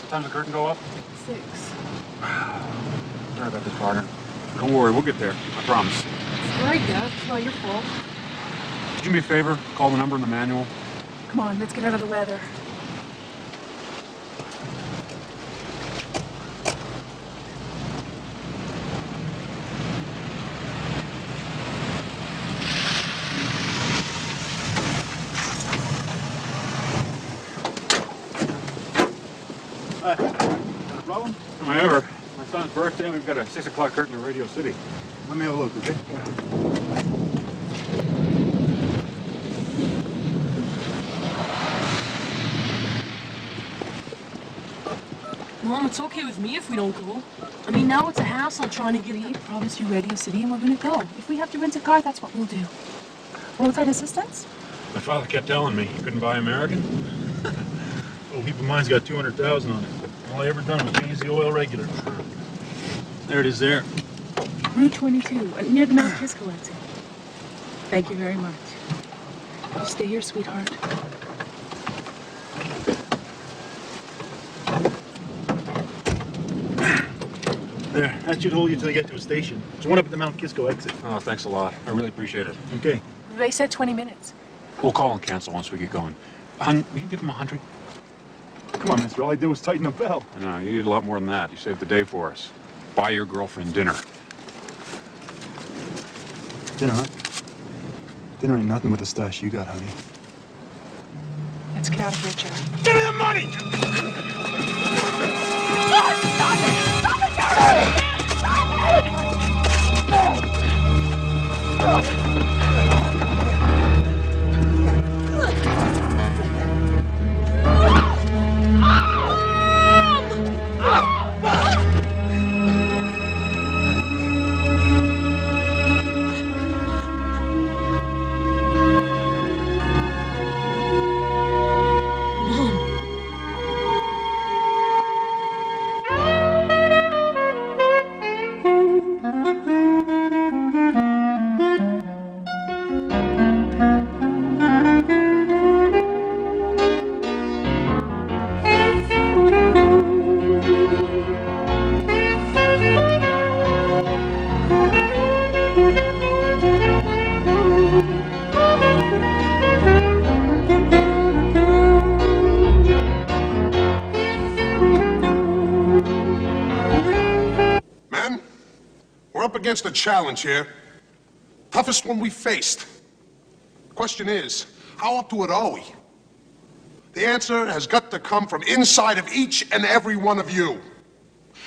What time does the curtain go up? 6. Sorry about this, partner. Don't worry, we'll get there. I promise. Sorry, Dad. It's not your fault. Could you do me a favor? Call the number in the manual. Come on, let's get out of the weather. Hi. Got a problem? Am I ever? My son's birthday, and we've got a 6 o'clock curtain in Radio City. Let me have a look, okay? Mom, it's okay with me if we don't go. I mean, now it's a hassle trying to get a province through Radio City, and we're gonna go. If we have to rent a car, that's what we'll do. Roadside assistance? My father kept telling me he couldn't buy American. Oh, keep in mind, he's got 200,000 on it. All I ever done was change the oil regular. There it is there. Route 22, near the Mount Kisco exit. Thank you very much. You stay here, sweetheart. There, that should hold you till you get to a station. There's one up at the Mount Kisco exit. Oh, thanks a lot. I really appreciate it. Okay. They said 20 minutes. We'll call and cancel once we get going. Hon, will you give him 100? Come on, mister. All I did was tighten the belt. No, you need a lot more than that. You saved the day for us. Buy your girlfriend dinner. Dinner, huh? Dinner ain't nothing but the stash you got, honey. Let's get out of here, Jack. Give me the money! Stop it! Stop it, Jerry! Stop it! Against a challenge here. Toughest one we faced. Question is, how up to it are we? The answer has got to come from inside of each and every one of you.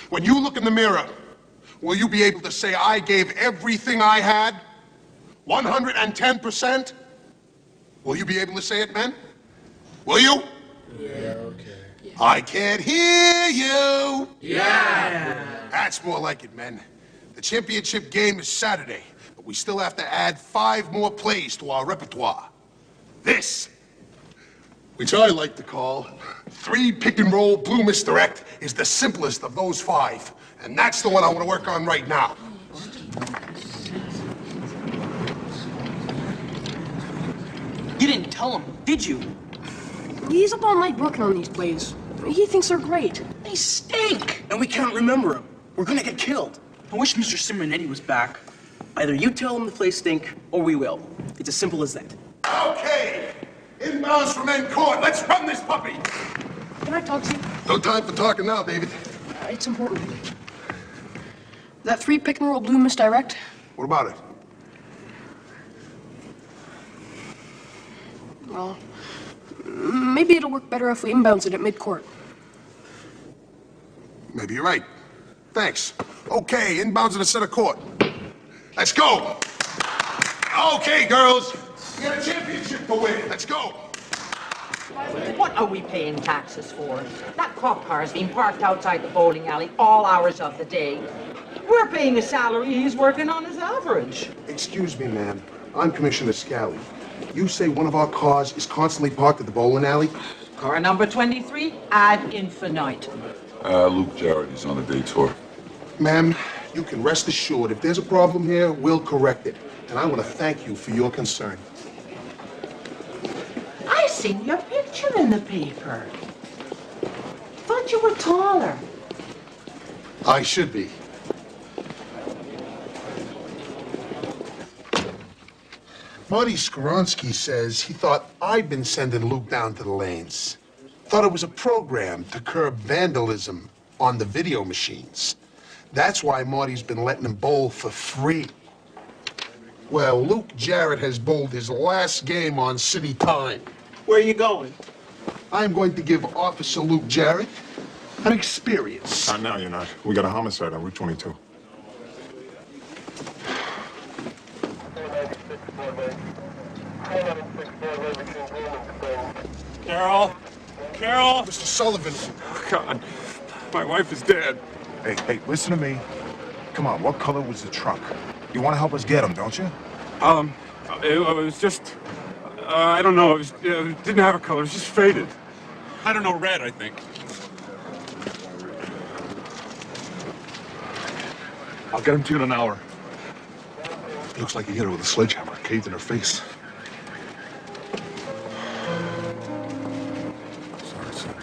When you look in the mirror, will you be able to say, I gave everything I had? 110%? Will you be able to say it, men? Will you? Yeah, okay. Yeah. I can't hear you. Yeah. That's more like it, men. The championship game is Saturday, but we still have to add 5 more plays to our repertoire. This, which I like to call 3 pick-and-roll blue misdirect, is the simplest of those 5. And that's the one I want to work on right now. You didn't tell him, did you? He's up all night working on these plays. He thinks they're great. They stink, and we can't remember them. We're gonna get killed. I wish Mr. Simonetti was back. Either you tell him the plays stink, or we will. It's as simple as that. Okay, inbounds from end court. Let's run this puppy. Can I talk to you? No time for talking now, David. It's important. That 3 pick-and-roll blue misdirect? What about it? Well, maybe it'll work better if we inbounds it at mid-court. Maybe you're right. Thanks. Okay, inbounds at the center court. Let's go. Okay, girls. We got a championship to win. Let's go. What are we paying taxes for? That cop car has been parked outside the bowling alley all hours of the day. We're paying a salary he's working on his average. Excuse me, ma'am. I'm Commissioner Scally. You say one of our cars is constantly parked at the bowling alley? Car number 23, ad infinitum. Luke Jarrett, he's on a day tour. Ma'am, you can rest assured if there's a problem here, we'll correct it. And I want to thank you for your concern. I seen your picture in the paper. But thought you were taller. I should be. Marty Skoronsky says he thought I'd been sending Luke down to the lanes. Thought it was a program to curb vandalism on the video machines. That's why Marty's been letting him bowl for free. Well, Luke Jarrett has bowled his last game on city time. Where are you going? I'm going to give Officer Luke Jarrett an experience. Not now, you're not. We got a homicide on Route 22. Carol? Carol? Mr. Sullivan. Oh, God. My wife is dead. Hey, listen to me. Come on, what color was the truck? You want to help us get him, don't you? It was just, I don't know. It didn't have a color. It was just faded. I don't know, red, I think. I'll get him to you in an hour. Looks like he hit her with a sledgehammer, caved in her face. Sorry, son.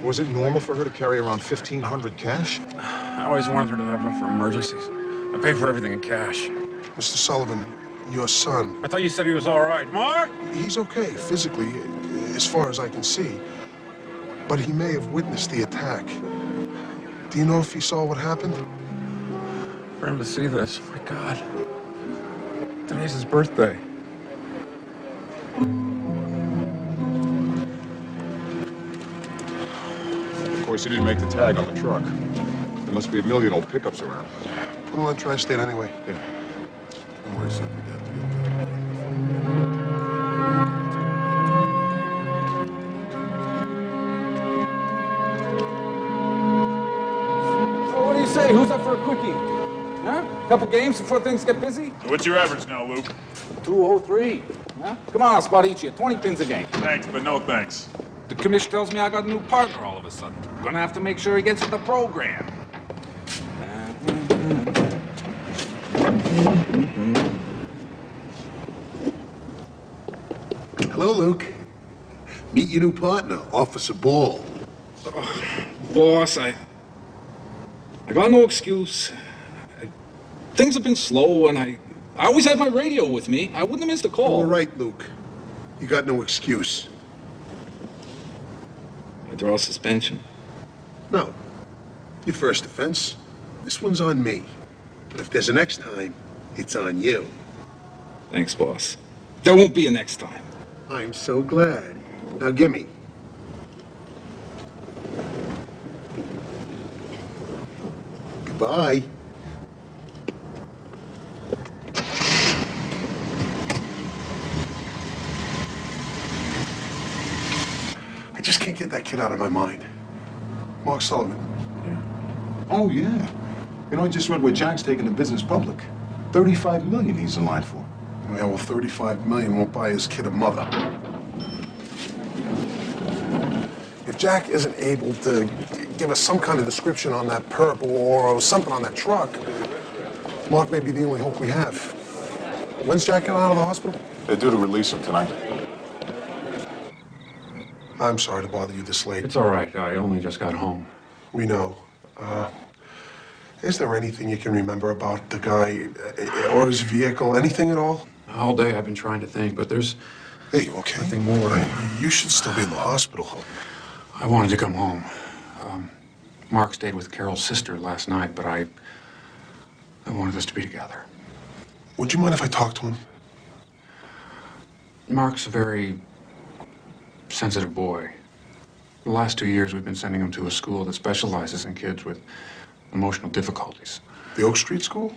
Was it normal for her to carry around 1,500 cash? I always wanted her to have enough for emergencies. I pay for everything in cash. Mr. Sullivan, your son, I thought you said he was all right. Mark? he's okay physically, as far as I can see. But he may have witnessed the attack. Do you know if he saw what happened? For him to see this, my God. Today's his birthday. Of course, he didn't make the tag on the truck. There must be a million old pickups around. Put him on tri-state anyway. Yeah. Don't worry, son. We got it. So what do you say? Who's up for a quickie? Huh? Couple games before things get busy? What's your average now, Luke? 203. Huh? Come on, I'll spot each of you. 20 pins a game. Thanks, but no thanks. The commish tells me I got a new partner all of a sudden. Gonna have to make sure he gets with the program. Hello, Luke. Meet your new partner, Officer Ball. Boss, I got no excuse. Things have been slow, and I always had my radio with me. I wouldn't have missed a call. All right, Luke. You got no excuse. I draw suspension. No. Your first offense. This one's on me. But if there's a next time, it's on you. Thanks, boss. There won't be a next time. I'm so glad. Now gimme. Goodbye. I just can't get that kid out of my mind. Mark Sullivan. Oh, yeah. You know, I just read where Jack's taking the business public. $35 million he's in line for. Yeah, well, $35 million won't buy his kid a mother. If Jack isn't able to give us some kind of description on that perp or something on that truck, Mark may be the only hope we have. When's Jack getting out of the hospital? They're due to release him tonight. I'm sorry to bother you this late. It's all right. I only just got home. We know. Is there anything you can remember about the guy or his vehicle? Anything at all? All day I've been trying to think, but there's Hey, you okay? nothing more. You should still be in the hospital. I wanted to come home. Mark stayed with Carol's sister last night, but I wanted us to be together. Would you mind if I talked to him? Mark's a very sensitive boy. The last 2 years, we've been sending him to a school that specializes in kids with emotional difficulties. The Oak Street School?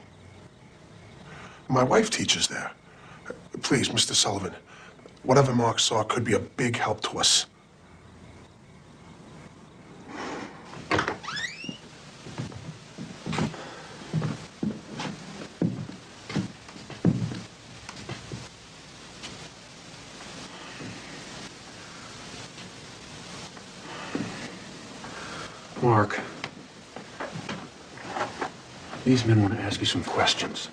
My wife teaches there. Please, Mr. Sullivan, whatever Mark saw could be a big help to us. Mark, these men want to ask you some questions.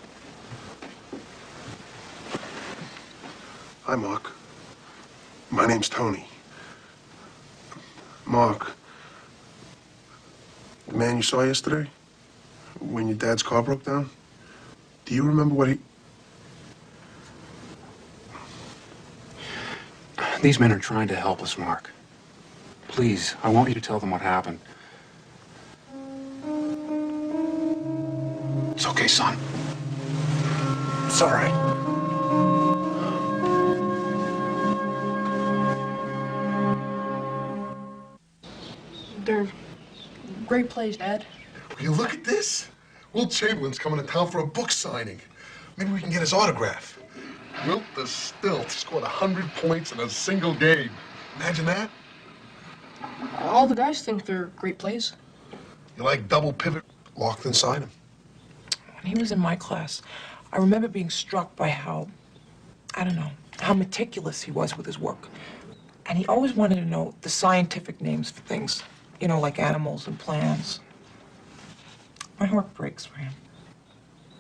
Hi, Mark. My name's Tony. Mark, the man you saw yesterday, when your dad's car broke down, do you remember what he... These men are trying to help us, Mark. Please, I want you to tell them what happened. It's okay, son. It's all right. They're great plays, Dad. Will you look at this? Wilt Chamberlain's coming to town for a book signing. Maybe we can get his autograph. Wilt the Stilt scored 100 points in a single game. Imagine that. All the guys think they're great plays. You like double pivot locked inside him. When he was in my class, I remember being struck by how meticulous he was with his work. And he always wanted to know the scientific names for things, like animals and plants. My heart breaks for him.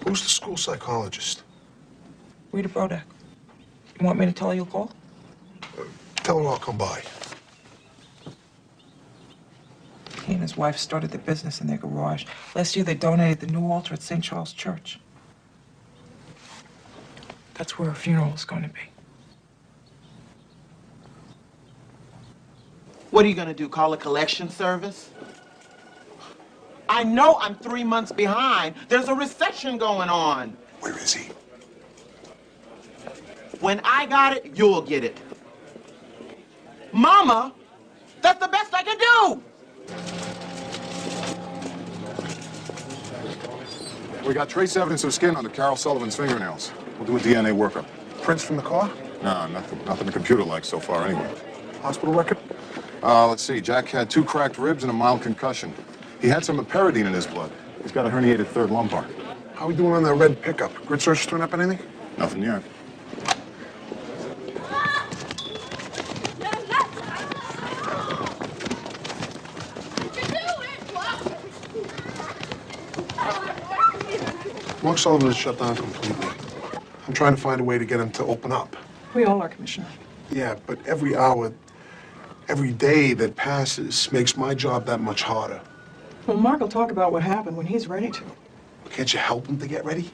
Who's the school psychologist? Rita Brodak. You want me to tell her you'll call? Tell her I'll come by. He and his wife started their business in their garage. Last year, they donated the new altar at St. Charles Church. That's where her funeral is going to be. What are you gonna do, call a collection service? I know I'm 3 months behind. There's a recession going on. Where is he? When I got it, you'll get it. Mama, that's the best I can do. We got trace evidence of skin under Carol Sullivan's fingernails. We'll do a DNA workup. Prints from the car? No, nothing the computer likes so far anyway. Hospital record? Let's see. Jack had 2 cracked ribs and a mild concussion. He had some iperidine in his blood. He's got a herniated third lumbar. How are we doing on that red pickup? Grid search turn up anything? Nothing yet. Mark Sullivan is shut down completely. I'm trying to find a way to get him to open up. We all are, Commissioner. Yeah, but every hour, every day that passes makes my job that much harder. Well, Mark will talk about what happened when he's ready to. Can't you help him to get ready?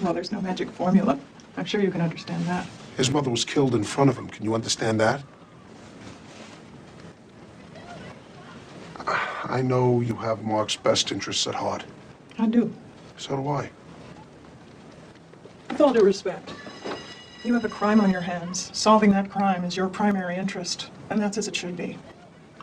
Well, there's no magic formula. I'm sure you can understand that. His mother was killed in front of him. Can you understand that? I know you have Mark's best interests at heart. I do. So do I. With all due respect, you have a crime on your hands. Solving that crime is your primary interest, and that's as it should be.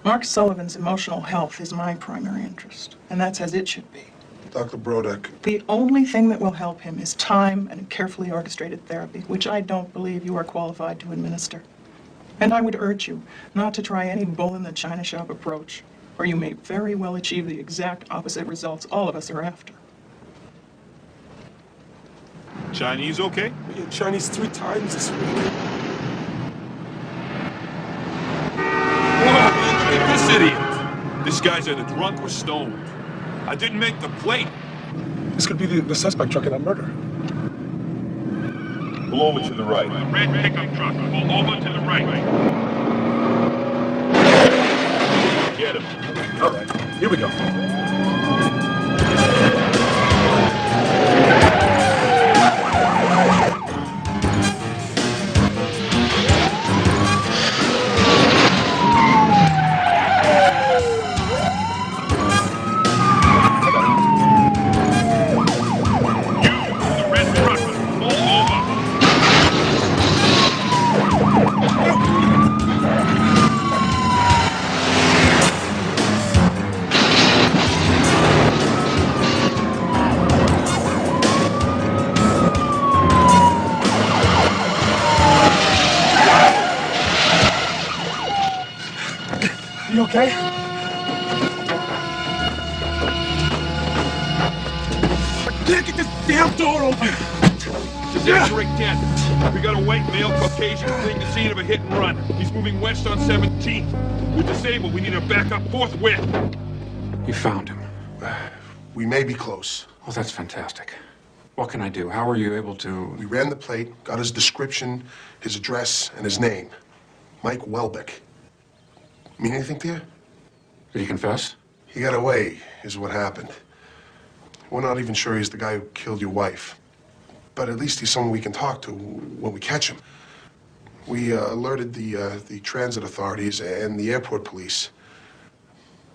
Mark Sullivan's emotional health is my primary interest, and that's as it should be. Dr. Brodak. The only thing that will help him is time and carefully orchestrated therapy, which I don't believe you are qualified to administer. And I would urge you not to try any bull-in-the-china shop approach, or you may very well achieve the exact opposite results all of us are after. Chinese okay? Yeah, Chinese 3 times this week. Whoa, man, look at this idiot. This guy's either drunk or stoned. I didn't make the plate. This could be the suspect truck in that murder. Pull over to the right. Red pickup truck. Pull over to the right. Get him. All right, here we go. You okay? Can't get this damn door open! This is X-ray 10. We got a white male Caucasian fleeing the scene of a hit and run. He's moving west on 17th. We're disabled. We need a backup forthwith. You found him. We may be close. Oh, that's fantastic. What can I do? How were you able to... We ran the plate, got his description, his address, and his name. Mike Welbeck. Mean anything to you? Did he confess? He got away, is what happened. We're not even sure he's the guy who killed your wife. But at least he's someone we can talk to when we catch him. We alerted the transit authorities and the airport police.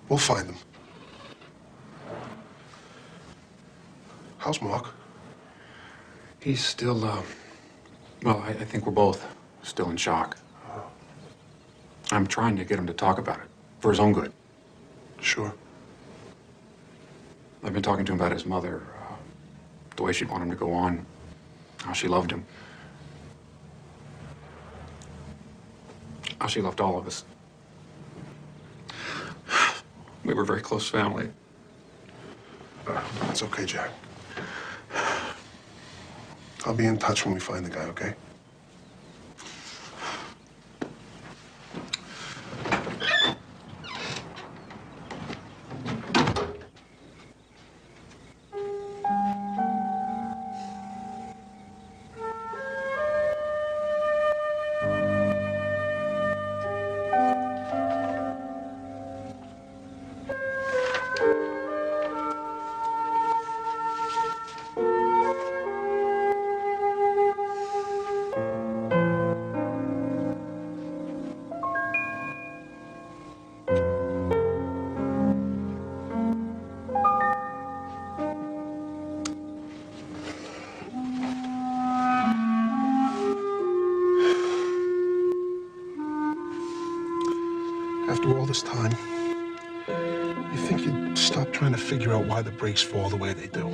We'll find them. How's Mark? He's still, well, I think we're both still in shock. I'm trying to get him to talk about it, for his own good. Sure. I've been talking to him about his mother, the way she'd want him to go on, how she loved him. How she loved all of us. We were a very close family. It's okay, Jack. I'll be in touch when we find the guy, okay? After all this time, you think you'd stop trying to figure out why the brakes fall the way they do.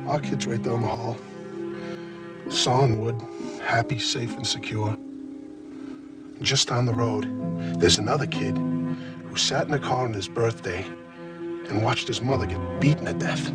Our kid's right down the hall. Sawing wood, happy, safe, and secure. Just down the road, there's another kid who sat in a car on his birthday and watched his mother get beaten to death.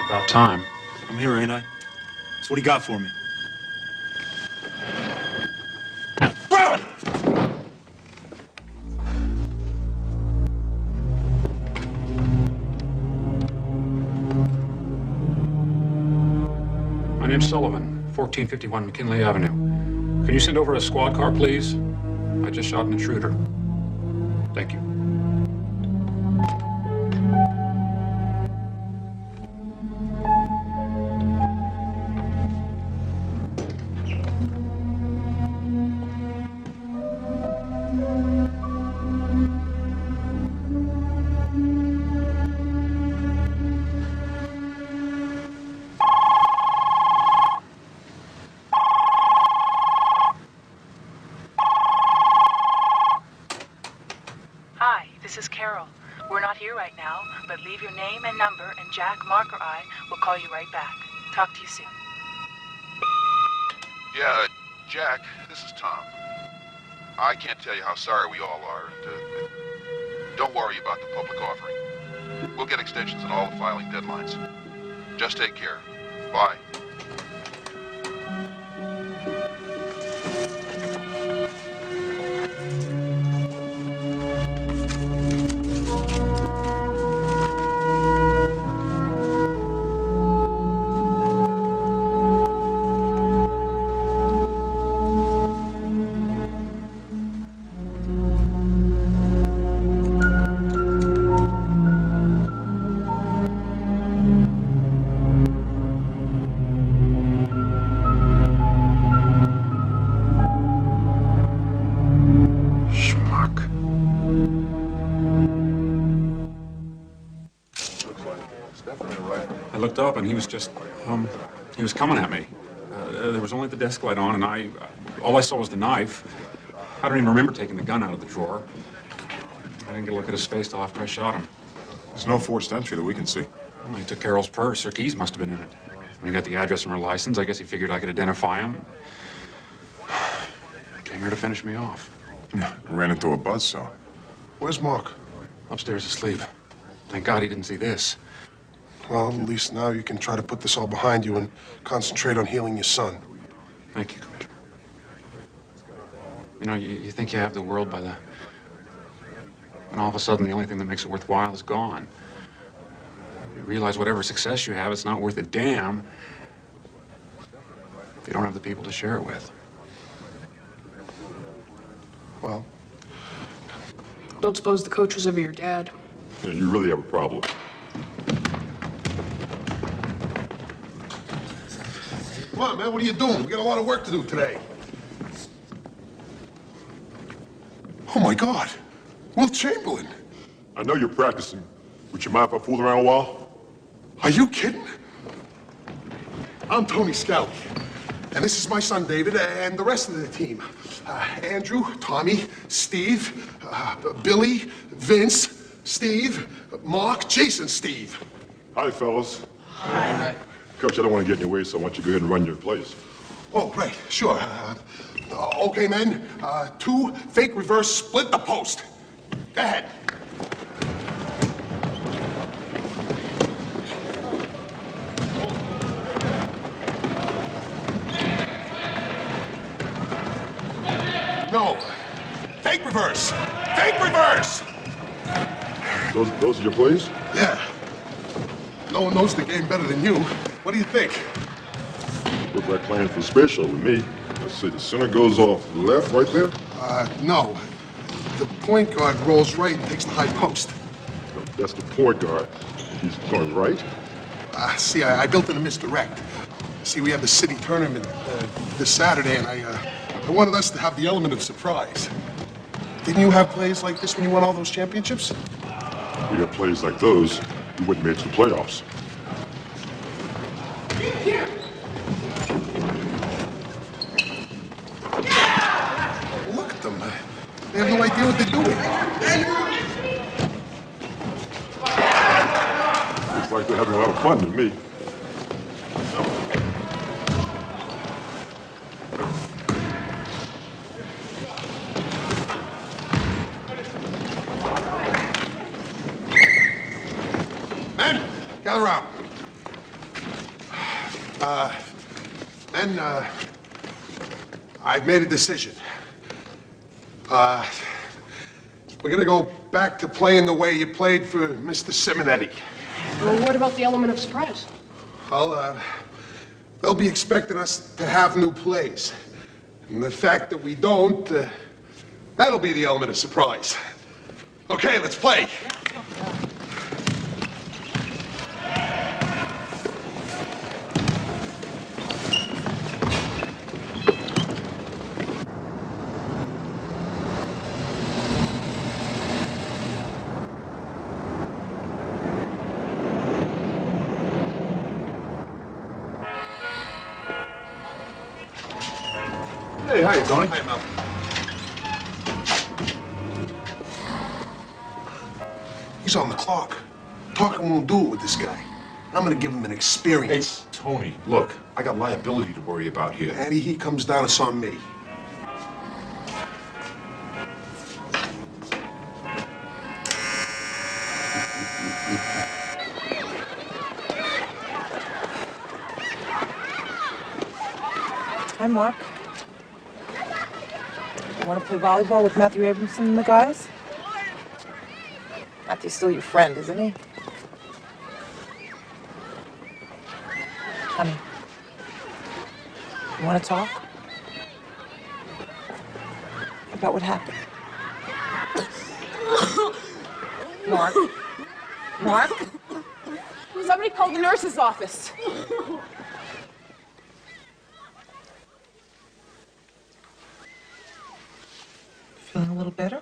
About time. I'm here, ain't I? So what do you got for me? My name's Sullivan, 1451 McKinley Avenue. Can you send over a squad car, please? I just shot an intruder. Thank you. Hi, this is Carol. We're not here right now, but leave your name and number, and Jack, Mark, or I will call you right back. Talk to you soon. Yeah, Jack, this is Tom. I can't tell you how sorry we all are, and don't worry about the public offering. We'll get extensions on all the filing deadlines. Just take care. Bye. looked up and he was just, he was coming at me. There was only the desk light on, and all I saw was the knife. I don't even remember taking the gun out of the drawer. I didn't get a look at his face till after I shot him. There's no forced entry that we can see. Well, he took Carol's purse. Her keys must have been in it. When he got the address from her license, I guess he figured I could identify him. Came here to finish me off. Ran into a buzzsaw. Where's Mark? Upstairs asleep. Thank God he didn't see this. Well, at least now you can try to put this all behind you and concentrate on healing your son. Thank you, Commissioner. You know, you think you have the world by the... And all of a sudden, the only thing that makes it worthwhile is gone. You realize whatever success you have, it's not worth a damn if you don't have the people to share it with. Well, Don't suppose the coach was ever your dad. Yeah, you really have a problem. come on, man, what are you doing? We got a lot of work to do today. Oh, my God. Will Chamberlain. I know you're practicing. Would you mind if I fooled around a while? Are you kidding? I'm Tony Scally, and this is my son David and the rest of the team. Andrew, Tommy, Steve, Billy, Vince, Steve, Mark, Jason, Steve. Hi, fellas. Hi. Coach, I don't want to get in your way, so I want you to go ahead and run your plays. Oh, right, sure. Okay, men. 2 fake reverse split the post. Go ahead. No. Fake reverse. Fake reverse. Those are your plays? Yeah. No one knows the game better than you. What do you think? Look like playing for special with me. Let's see, the center goes off left right there? No. The point guard rolls right and takes the high post. That's the point guard. He's going right? See, I built in a misdirect. See, we have the city tournament this Saturday, and I wanted us to have the element of surprise. Didn't you have plays like this when you won all those championships? We got plays like those, we wouldn't make it to the playoffs. Look at them. They have no idea what they're doing. Looks like they're having a lot of fun to me. Men, gather around. Men, I've made a decision. We're gonna go back to playing the way you played for Mr. Simonetti. Well, what about the element of surprise? Well, they'll be expecting us to have new plays. And the fact that we don't, that'll be the element of surprise. Okay, let's play. Hey, hi, Tony. Hi, Mel. He's on the clock. Talking won't do it with this guy. I'm gonna give him an experience. Hey, Tony, look, I got liability to worry about here. And he comes down, it's on me. Hi, Mark. You want to play volleyball with Matthew Abramson and the guys? Matthew's still your friend, isn't he? Honey, you want to talk? About what happened? Mark? Mark? Somebody called the nurse's office. Feeling a little better?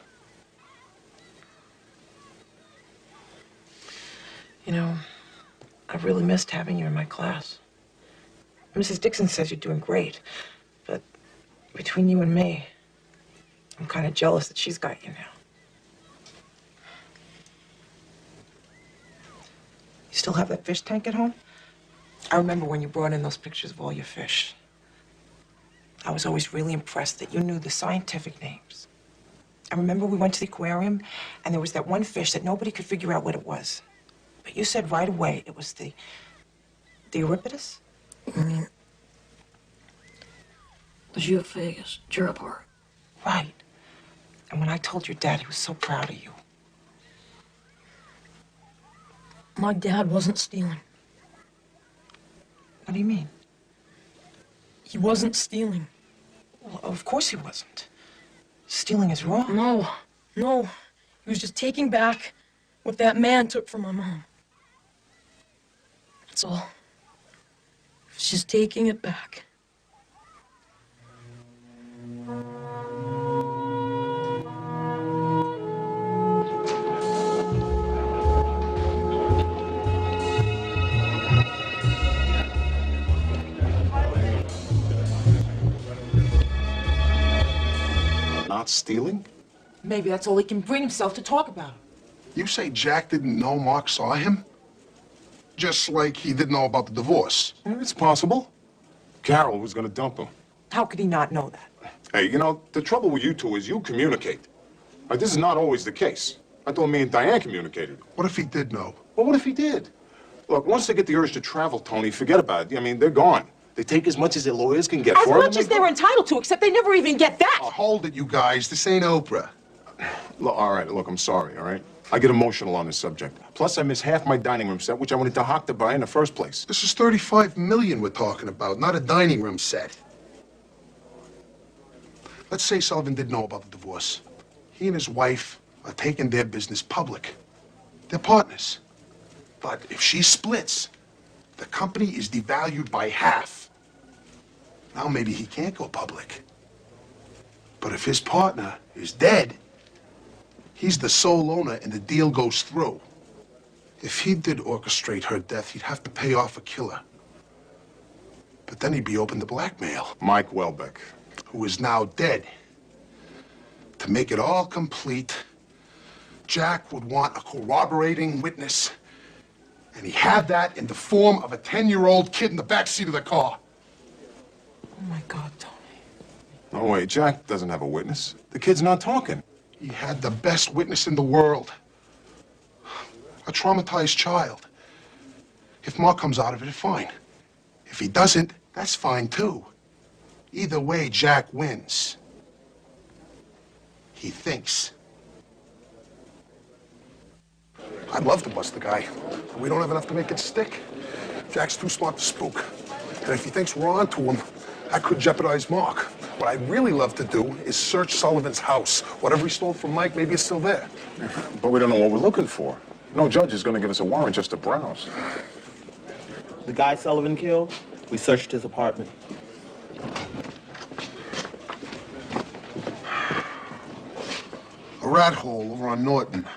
You know, I I've really missed having you in my class. Mrs. Dixon says you're doing great, but between you and me, I'm kind of jealous that she's got you now. You still have that fish tank at home? I remember when you brought in those pictures of all your fish. I was always really impressed that you knew the scientific names. I remember we went to the aquarium, and there was that one fish that nobody could figure out what it was. But you said right away it was the Euripides? I mean, the Geophagus, Gerapar. Right. And when I told your dad, he was so proud of you. My dad wasn't stealing. What do you mean? He wasn't stealing. Well, of course he wasn't. Stealing is wrong. No. He was just taking back what that man took from my mom. That's all. He was just taking it back. Not stealing? Maybe that's all he can bring himself to talk about. You say Jack didn't know Mark saw him? Just like he didn't know about the divorce. It's possible. Carol was gonna dump him. How could he not know that? Hey, you know, the trouble with you two is you communicate. This is not always the case. I thought me and Diane communicated. What if he did know? Well, what if he did? Look, once they get the urge to travel, Tony, forget about it. I mean, they're gone. They take as much as their lawyers can get As for them. much as they were entitled to, except they never even get that. Oh, hold it, you guys. This ain't Oprah. Look, all right, look, I'm sorry, all right? I get emotional on this subject. Plus, I miss half my dining room set, which I wanted to Hawk to buy in the first place. This is $35 million we're talking about, not a dining room set. Let's say Sullivan did know about the divorce. He and his wife are taking their business public. They're partners. But if she splits, the company is devalued by half. Now maybe he can't go public. But if his partner is dead, he's the sole owner and the deal goes through. If he did orchestrate her death, he'd have to pay off a killer. But then he'd be open to blackmail. Mike Welbeck. Who is now dead. To make it all complete, Jack would want a corroborating witness. And he had that in the form of a 10-year-old kid in the backseat of the car. Oh, my God, Tony. No, wait, Jack doesn't have a witness. The kid's not talking. He had the best witness in the world. A traumatized child. If Mark comes out of it, fine. If he doesn't, that's fine, too. Either way, Jack wins. He thinks. I'd love to bust the guy. But we don't have enough to make it stick. Jack's too smart to spook. And if he thinks we're on to him, that could jeopardize Mark. What I'd really love to do is search Sullivan's house. Whatever he stole from Mike, maybe it's still there. But we don't know what we're looking for. No judge is going to give us a warrant just to browse. The guy Sullivan killed, we searched his apartment. A rat hole over on Norton.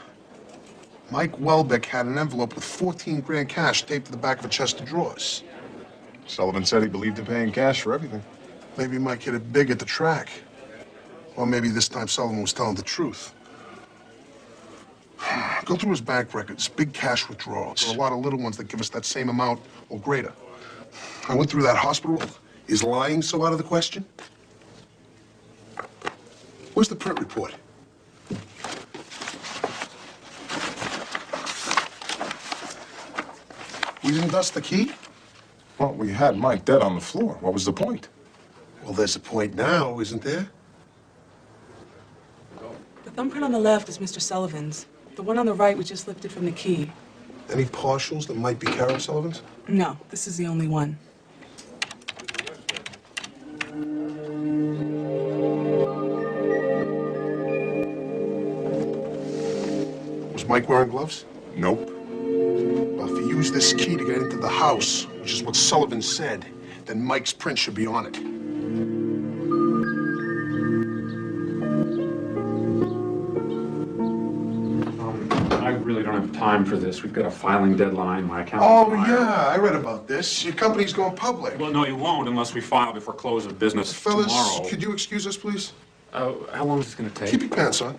Mike Welbeck had an envelope with 14 grand cash taped to the back of a chest of drawers. Sullivan said he believed in paying cash for everything. Maybe Mike hit it big at the track. Or maybe this time Sullivan was telling the truth. Go through his bank records, big cash withdrawals. There are a lot of little ones that give us that same amount or greater. I went through that hospital. Is lying so out of the question? Where's the print report? We didn't dust the key? Well, we had Mike dead on the floor. What was the point? Well, there's a point now, isn't there? The thumbprint on the left is Mr. Sullivan's. The one on the right was just lifted from the key. Any partials that might be Carol Sullivan's? No, this is the only one. Was Mike wearing gloves? Nope. Well, if he used this key to get into the house, which is what Sullivan said, then Mike's print should be on it. I really don't have time for this. We've got a filing deadline. My accountant's Oh, fired. yeah, I read about this. Your company's going public. Well, no, you won't unless we file before close of business Fellas, tomorrow. could you excuse us, please? How long is this going to take? Keep your pants on.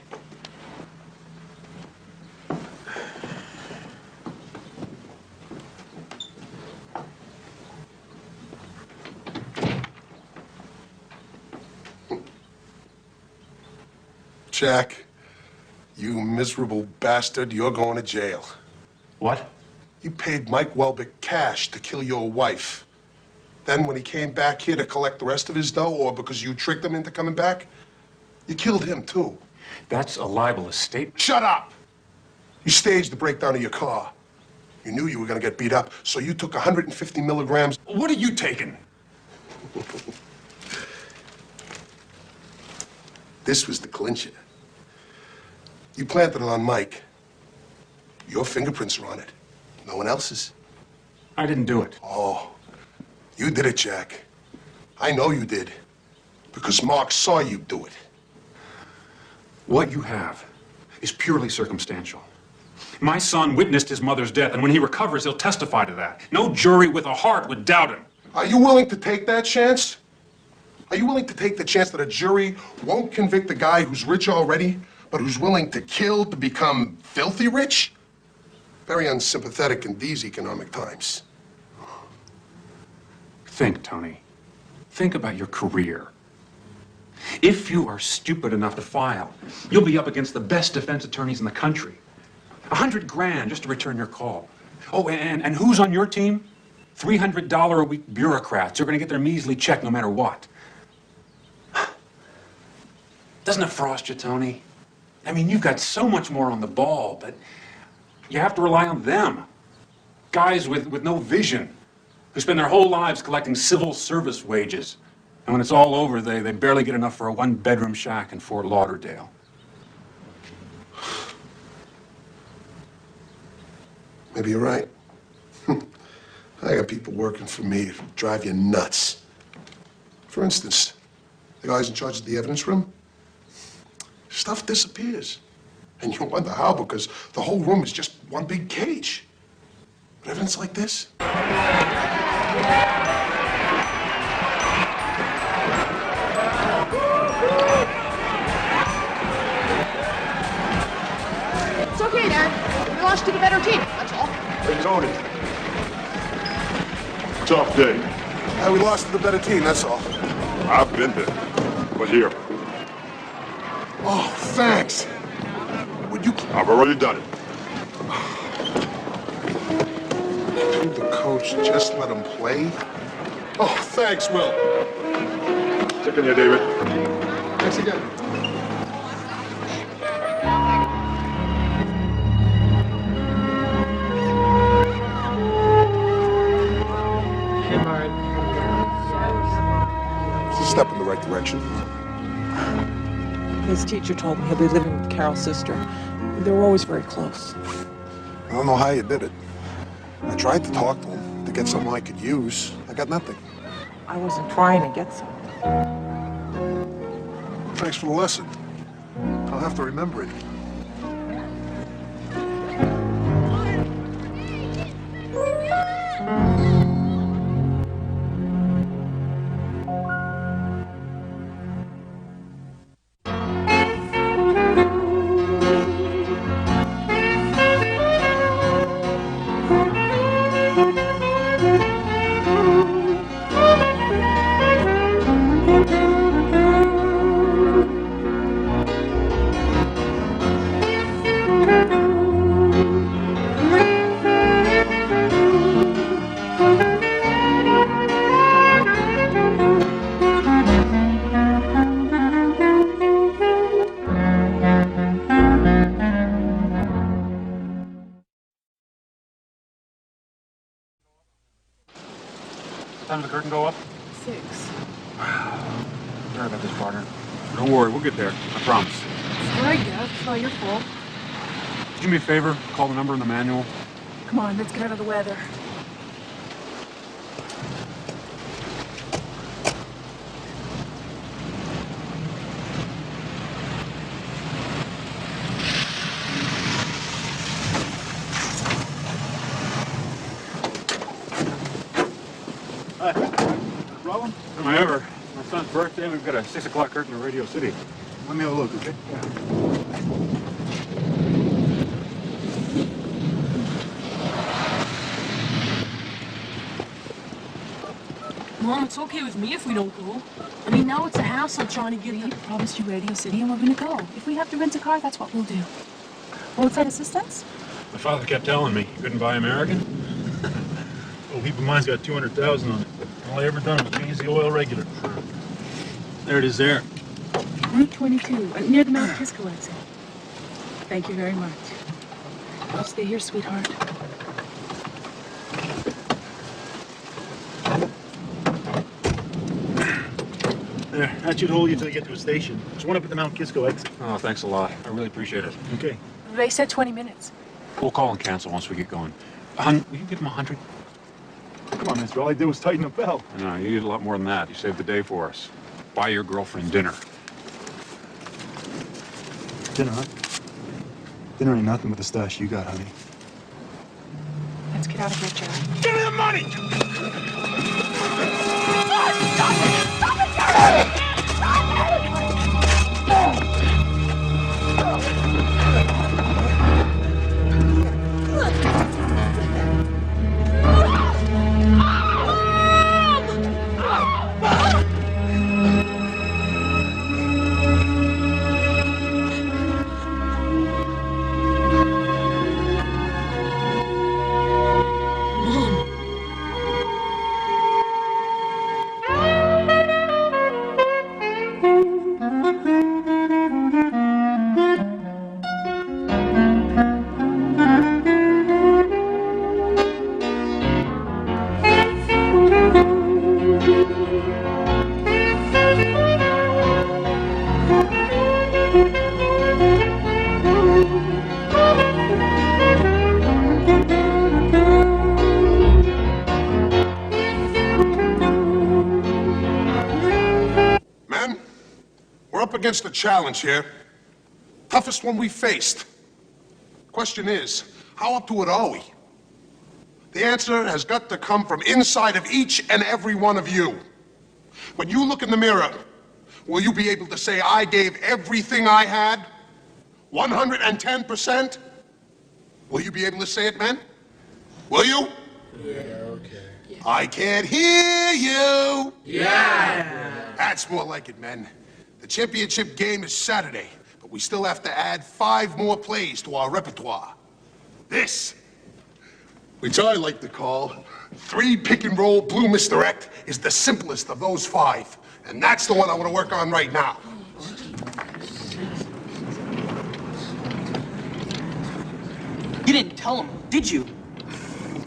Jack, you miserable bastard, you're going to jail. What? You paid Mike Welbeck cash to kill your wife. Then when he came back here to collect the rest of his dough, or because you tricked him into coming back, you killed him too. That's a libelous statement. Shut up! You staged the breakdown of your car. You knew you were gonna get beat up, so you took 150 milligrams. What are you taking? This was the clincher. You planted it on Mike. Your fingerprints are on it. No one else's. I didn't do it. Oh, you did it, Jack. I know you did. Because Mark saw you do it. What you have is purely circumstantial. My son witnessed his mother's death, and when he recovers, he'll testify to that. No jury with a heart would doubt him. Are you willing to take that chance? Are you willing to take the chance that a jury won't convict a guy who's rich already, but who's willing to kill to become filthy rich? Very unsympathetic in these economic times. Think, Tony. Think about your career. If you are stupid enough to file, you'll be up against the best defense attorneys in the country. $100 grand just to return your call. Oh, and who's on your team? $300 a week bureaucrats who are going to get their measly check no matter what. Doesn't it frost you, Tony? I mean, you've got so much more on the ball, but you have to rely on them. Guys with no vision, who spend their whole lives collecting civil service wages. And when it's all over, they barely get enough for a one-bedroom shack in Fort Lauderdale. Maybe you're right. I got people working for me who drive you nuts. For instance, the guys in charge of the evidence room, stuff disappears. And you wonder how, because the whole room is just one big cage. But evidence like this? It's okay, Dad. We lost to the better team, that's all. Hey, Tony. Tough day. We lost to the better team, that's all. I've been there. But here. Oh, thanks. Would you... I've already done it. Did the coach just let him play? Oh, thanks, Will. Check in here, David. Thanks again. It's a step in the right direction. His teacher told me he'll be living with Carol's sister. They were always very close. I don't know how you did it. I tried to talk to him, to get something I could use. I got nothing. I wasn't trying to get something. Thanks for the lesson. I'll have to remember it. Time the curtain go up? 6. Sorry about this, partner. Don't worry, we'll get there. I promise. Sorry, Gav. It's not your fault. Do me a favor, call the number in the manual. Come on, let's get out of the weather. we've got a 6 o'clock curtain in Radio City. Let me have a look, okay? Mom, it's okay with me if we don't go. I mean, now it's a hassle trying to get Ep promised you Radio City, and we're gonna go. If we have to rent a car, that's what we'll do. Roadside assistance? My father kept telling me you couldn't buy American. Oh, keep in mind, it's got 200,000 on it. All I ever done was change the oil regular. There it is there. Route 22, near the Mount Kisco exit. Thank you very much. I'll stay here, sweetheart. There, that should hold you till you get to a station. There's one up at the Mount Kisco exit. Oh, thanks a lot. I really appreciate it. Okay. They said 20 minutes. We'll call and cancel once we get going. Hun, will you give him 100? Come on, mister. All I did was tighten the belt. No, you did a lot more than that. You saved the day for us. Buy your girlfriend dinner. Dinner, huh? Dinner ain't nothing but the stash you got, honey. Let's get out of here, Jerry. Give me the money! Against a challenge here. Toughest one we faced. Question is, how up to it are we? The answer has got to come from inside of each and every one of you. When you look in the mirror, will you be able to say, I gave everything I had? 110%? Will you be able to say it, men? Will you? Yeah, okay. I can't hear you. Yeah. That's more like it, men. The championship game is Saturday, but we still have to add 5 more plays to our repertoire. This, which I like to call 3 pick-and-roll blue misdirect, is the simplest of those 5. And that's the one I want to work on right now. You didn't tell him, did you?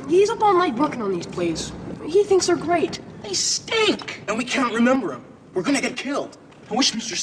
He's up all night working on these plays. He thinks they're great. They stink! And we can't remember them. We're gonna get killed. I wish Mr.